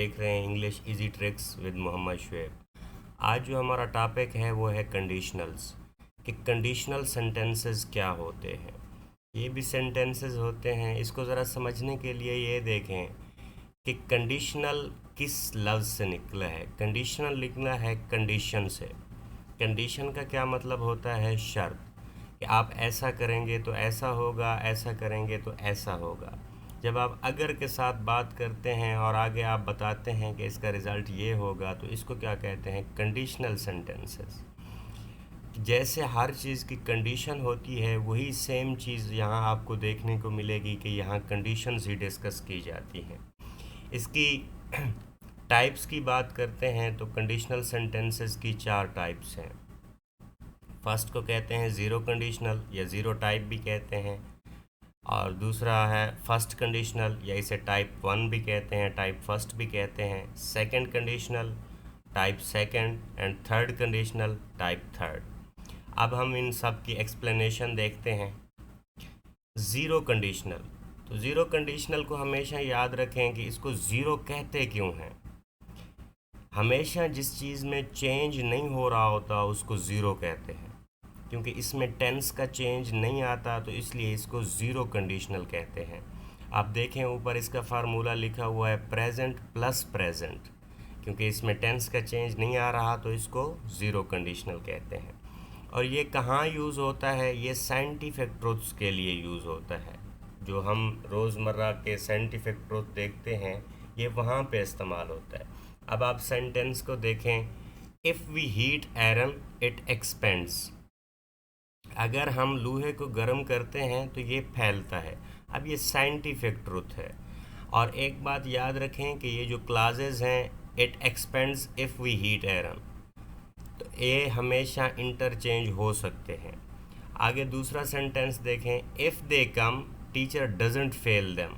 देख रहे हैं English easy tricks with Mohammad Shoaib. आज जो हमारा टॉपिक है वो है कंडीशनल्स, कि कंडीशनल सेंटेंसेस क्या होते हैं। ये भी सेंटेंसेस होते हैं, इसको ज़रा समझने के लिए ये देखें कि कंडीशनल किस लफ्ज़ से निकला है। कंडीशनल निकला है कंडीशन से। कंडीशन का क्या मतलब होता है? शर्त, कि आप ऐसा करेंगे तो ऐसा होगा, ऐसा करेंगे तो ऐसा होगा। जब आप अगर के साथ बात करते हैं और आगे आप बताते हैं कि इसका रिज़ल्ट ये होगा, तो इसको क्या कहते हैं? Conditional sentences. जैसे हर चीज़ की कंडीशन होती है, वही सेम चीज़ यहाँ आपको देखने को मिलेगी कि यहाँ कंडीशंस ही डिस्कस की जाती हैं। इसकी टाइप्स की बात करते हैं तो कंडीशनल सेंटेंसेस की 4 टाइप्स हैं। फर्स्ट को कहते हैं ज़ीरो कंडीशनल या ज़ीरो टाइप भी कहते हैं, और दूसरा है फर्स्ट कंडीशनल या इसे टाइप 1 भी कहते हैं, टाइप फर्स्ट भी कहते हैं। Second conditional, type second, and third conditional, type third. अब हम इन सब की एक्सप्लेनेशन देखते हैं। ज़ीरो कंडीशनल, तो ज़ीरो कंडीशनल को हमेशा याद रखें कि इसको ज़ीरो कहते क्यों हैं। हमेशा जिस चीज़ में चेंज नहीं हो रहा होता उसको ज़ीरो कहते हैं, क्योंकि इसमें टेंस का चेंज नहीं आता, तो इसलिए इसको ज़ीरो कंडीशनल कहते हैं। आप देखें ऊपर इसका फार्मूला लिखा हुआ है प्रेजेंट प्लस प्रेजेंट, क्योंकि इसमें टेंस का चेंज नहीं आ रहा तो इसको ज़ीरो कंडीशनल कहते हैं। और ये कहाँ यूज़ होता है? ये साइंटिफिक ट्रुथ्स के लिए यूज़ होता है। जो हम रोज़मर्रा के साइंटिफिक ट्रुथ देखते हैं, ये वहाँ पे इस्तेमाल होता है। अब आप सेंटेंस को देखें, if we heat iron it expands. अगर हम लोहे को गर्म करते हैं तो ये फैलता है। अब ये साइंटिफिक ट्रुथ है। और एक बात याद रखें कि ये जो क्लासेस हैं, it expands if we heat iron, तो ये हमेशा इंटरचेंज हो सकते हैं। आगे दूसरा सेंटेंस देखें, if they come teacher doesn't fail them,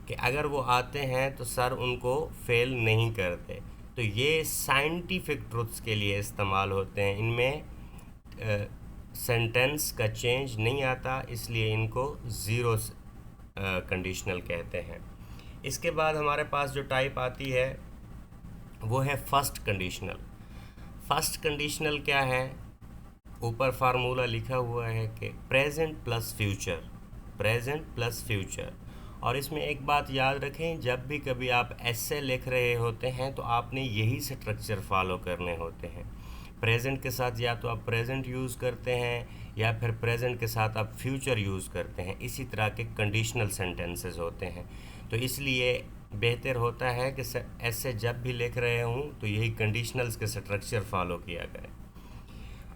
कि अगर वो आते हैं तो सर उनको फेल नहीं करते। तो ये साइंटिफिक ट्रुथ्स के लिए इस्तेमाल होते हैं। इनमें सेंटेंस का चेंज नहीं आता, इसलिए इनको ज़ीरो कंडीशनल कहते हैं। इसके बाद हमारे पास जो टाइप आती है वो है फर्स्ट कंडीशनल। फर्स्ट कंडीशनल क्या है? ऊपर फार्मूला लिखा हुआ है कि present plus future, present plus future. और इसमें एक बात याद रखें, जब भी कभी आप ऐसे लिख रहे होते हैं तो आपने यही स्ट्रक्चर फॉलो करने होते हैं। प्रेजेंट के साथ या तो आप प्रेजेंट यूज़ करते हैं या फिर प्रेजेंट के साथ आप फ्यूचर यूज़ करते हैं। इसी तरह के कंडीशनल सेंटेंसेस होते हैं। तो इसलिए बेहतर होता है कि ऐसे जब भी लिख रहे हूँ तो यही कंडीशनल्स के स्ट्रक्चर फॉलो किया करें।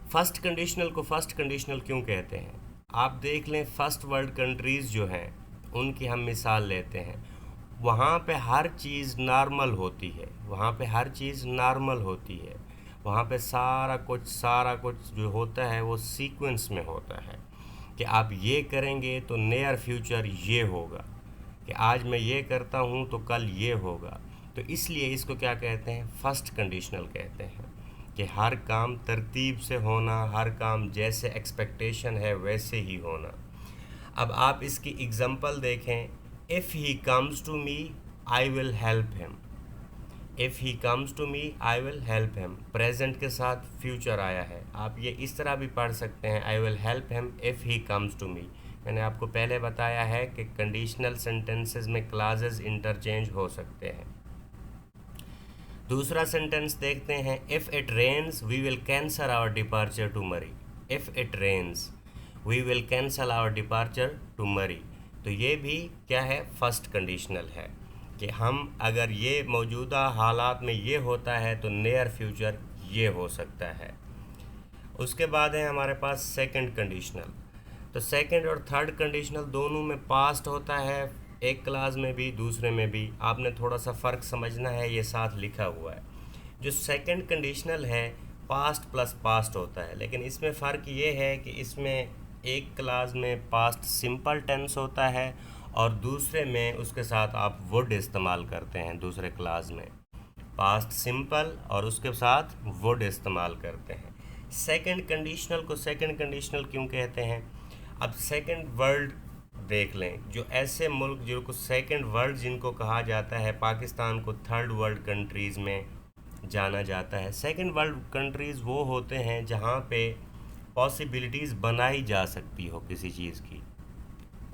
फर्स्ट कंडीशनल को फर्स्ट कंडीशनल क्यों कहते हैं? आप देख लें, फर्स्ट वर्ल्ड कंट्रीज़ जो हैं उनकी हम मिसाल लेते हैं, वहाँ पे हर चीज़ नॉर्मल होती है, वहाँ पे हर चीज़ नॉर्मल होती है। वहाँ पे सारा कुछ जो होता है वो सीक्वेंस में होता है, कि आप ये करेंगे तो नियर फ्यूचर ये होगा, कि आज मैं ये करता हूँ तो कल ये होगा। तो इसलिए इसको क्या कहते हैं? फर्स्ट कंडीशनल कहते हैं, कि हर काम तरतीब से होना, हर काम जैसे एक्सपेक्टेशन है वैसे ही होना। अब आप इसकी एग्जांपल देखें, if he comes to me I will help him. If he comes to me I will help him, present के साथ फ्यूचर आया है। आप ये इस तरह भी पढ़ सकते हैं, I will help him if he comes to me. मैंने आपको पहले बताया है कि कंडीशनल सेंटेंसेस में क्लासेस इंटरचेंज हो सकते हैं। दूसरा सेंटेंस देखते हैं, if it rains we will cancel our departure to Murree. If it rains we will cancel our departure to Murree. तो ये भी क्या है? फर्स्ट कंडीशनल है, कि हम अगर ये मौजूदा हालात में ये होता है तो नियर फ्यूचर ये हो सकता है। उसके बाद है हमारे पास सेकंड कंडीशनल। तो सेकंड और थर्ड कंडीशनल दोनों में पास्ट होता है, एक क्लास में भी दूसरे में भी। आपने थोड़ा सा फ़र्क समझना है, ये साथ लिखा हुआ है। जो सेकंड कंडीशनल है पास्ट प्लस पास्ट होता है, लेकिन इसमें फ़र्क ये है कि इसमें एक क्लास में पास्ट सिंपल टेंस होता है और दूसरे में उसके साथ आप वुड इस्तेमाल करते हैं। दूसरे क्लास में पास्ट सिंपल और उसके साथ वुड इस्तेमाल करते हैं। सेकंड कंडीशनल को सेकंड कंडीशनल क्यों कहते हैं? अब सेकंड वर्ल्ड देख लें, जो ऐसे मुल्क जिनको सेकंड वर्ल्ड जिनको कहा जाता है, पाकिस्तान को थर्ड वर्ल्ड कंट्रीज़ में जाना जाता है। सेकंड वर्ल्ड कंट्रीज़ वो होते हैं जहाँ पे पॉसिबिलिटीज़ बनाई जा सकती हो किसी चीज़ की।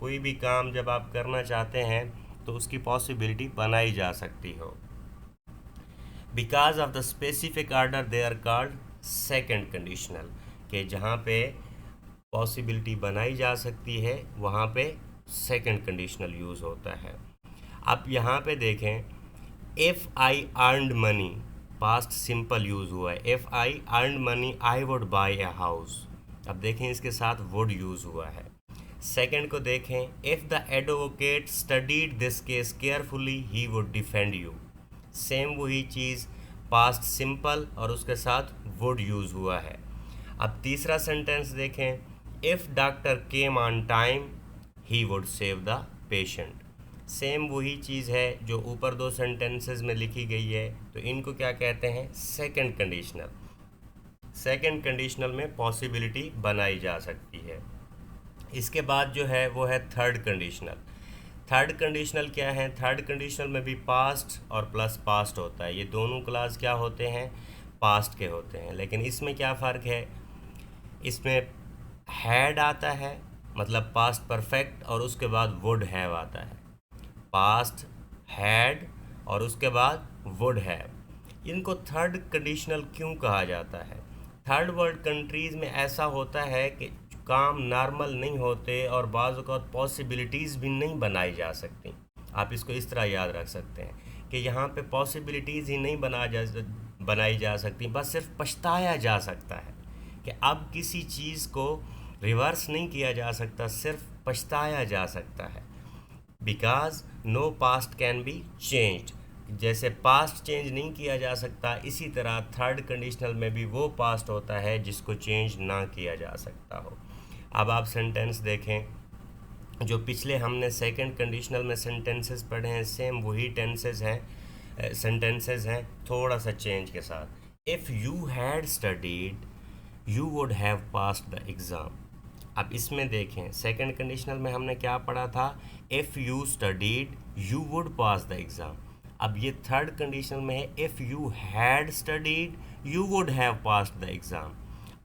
कोई भी काम जब आप करना चाहते हैं तो उसकी पॉसिबिलिटी बनाई जा सकती हो। Because of the specific order they are called second conditional, कि जहाँ पे पॉसिबिलिटी बनाई जा सकती है वहाँ पे सेकंड कंडीशनल यूज़ होता है। अब यहाँ पे देखें, if I earned money, past simple use हुआ है। If I earned money I would buy a house. अब देखें इसके साथ वुड यूज़ हुआ है। सेकंड को देखें, if the advocate studied this case carefully he would defend you. Same वही चीज़, पास्ट सिंपल और उसके साथ वुड यूज़ हुआ है। अब तीसरा सेंटेंस देखें, if doctor came on time he would save the patient. Same वही चीज़ है जो ऊपर दो सेंटेंसेस में लिखी गई है, तो इनको क्या कहते हैं, सेकंड कंडीशनल। सेकंड कंडीशनल में पॉसिबिलिटी बनाई जा सकती है। इसके बाद जो है वो है थर्ड कंडीशनल। थर्ड कंडीशनल क्या है, थर्ड कंडीशनल में भी पास्ट और प्लस पास्ट होता है। ये दोनों क्लास क्या होते हैं, पास्ट के होते हैं। लेकिन इसमें क्या फ़र्क है, इसमें हैड आता है मतलब पास्ट परफेक्ट, और उसके बाद वुड हैव आता है। पास्ट, हैड और उसके बाद वुड हैव। इनको थर्ड कंडीशनल क्यों कहा जाता है? थर्ड वर्ल्ड कंट्रीज़ में ऐसा होता है कि काम नॉर्मल नहीं होते और बाज़ औक़ात पॉसिबिलिटीज़ भी नहीं बनाई जा सकती। आप इसको इस तरह याद रख सकते हैं कि यहाँ पे पॉसिबिलिटीज़ ही नहीं बनाई जा सकती, बस सिर्फ पछताया जा सकता है कि अब किसी चीज़ को रिवर्स नहीं किया जा सकता, सिर्फ पछताया जा सकता है। Because no past can be changed, जैसे पास्ट चेंज नहीं किया जा सकता, इसी तरह थर्ड कंडीशनल में भी वो पास्ट होता है जिसको चेंज ना किया जा सकता हो। अब आप सेंटेंस देखें, जो पिछले हमने सेकंड कंडीशनल में सेंटेंसेस पढ़े हैं, सेम वही सेंटेंसेस हैं, थोड़ा सा चेंज के साथ। If you had studied you would have passed the exam. अब इसमें देखें, सेकंड कंडीशनल में हमने क्या पढ़ा था, if you studied you would pass the exam. अब ये थर्ड कंडीशनल में है, if you had studied you would have passed the exam.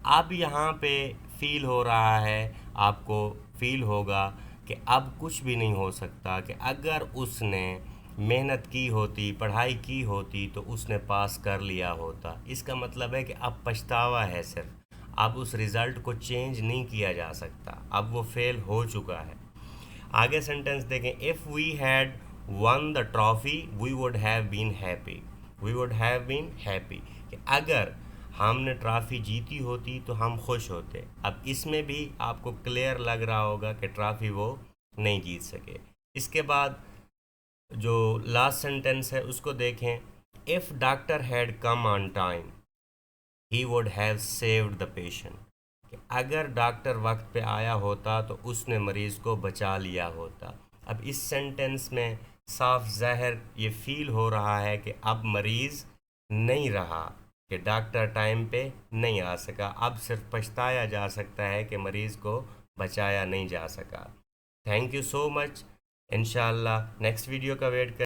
अब यहाँ पे फील हो रहा है, आपको फील होगा कि अब कुछ भी नहीं हो सकता, कि अगर उसने मेहनत की होती, पढ़ाई की होती तो उसने पास कर लिया होता। इसका मतलब है कि अब पछतावा है सिर्फ, अब उस रिज़ल्ट को चेंज नहीं किया जा सकता, अब वो फेल हो चुका है। आगे सेंटेंस देखें, if we had won the trophy we would have been happy. We would have been happy, कि अगर हमने ट्रॉफ़ी जीती होती तो हम खुश होते। अब इसमें भी आपको क्लियर लग रहा होगा कि ट्रॉफ़ी वो नहीं जीत सके। इसके बाद जो लास्ट सेंटेंस है उसको देखें, if doctor had come on time he would have saved the patient. अगर डॉक्टर वक्त पे आया होता तो उसने मरीज़ को बचा लिया होता। अब इस सेंटेंस में साफ ज़ाहिर ये फील हो रहा है कि अब मरीज़ नहीं रहा, कि डॉक्टर टाइम पे नहीं आ सका, अब सिर्फ पछताया जा सकता है कि मरीज़ को बचाया नहीं जा सका। Thank you so much. इंशाल्लाह नेक्स्ट वीडियो का वेट कर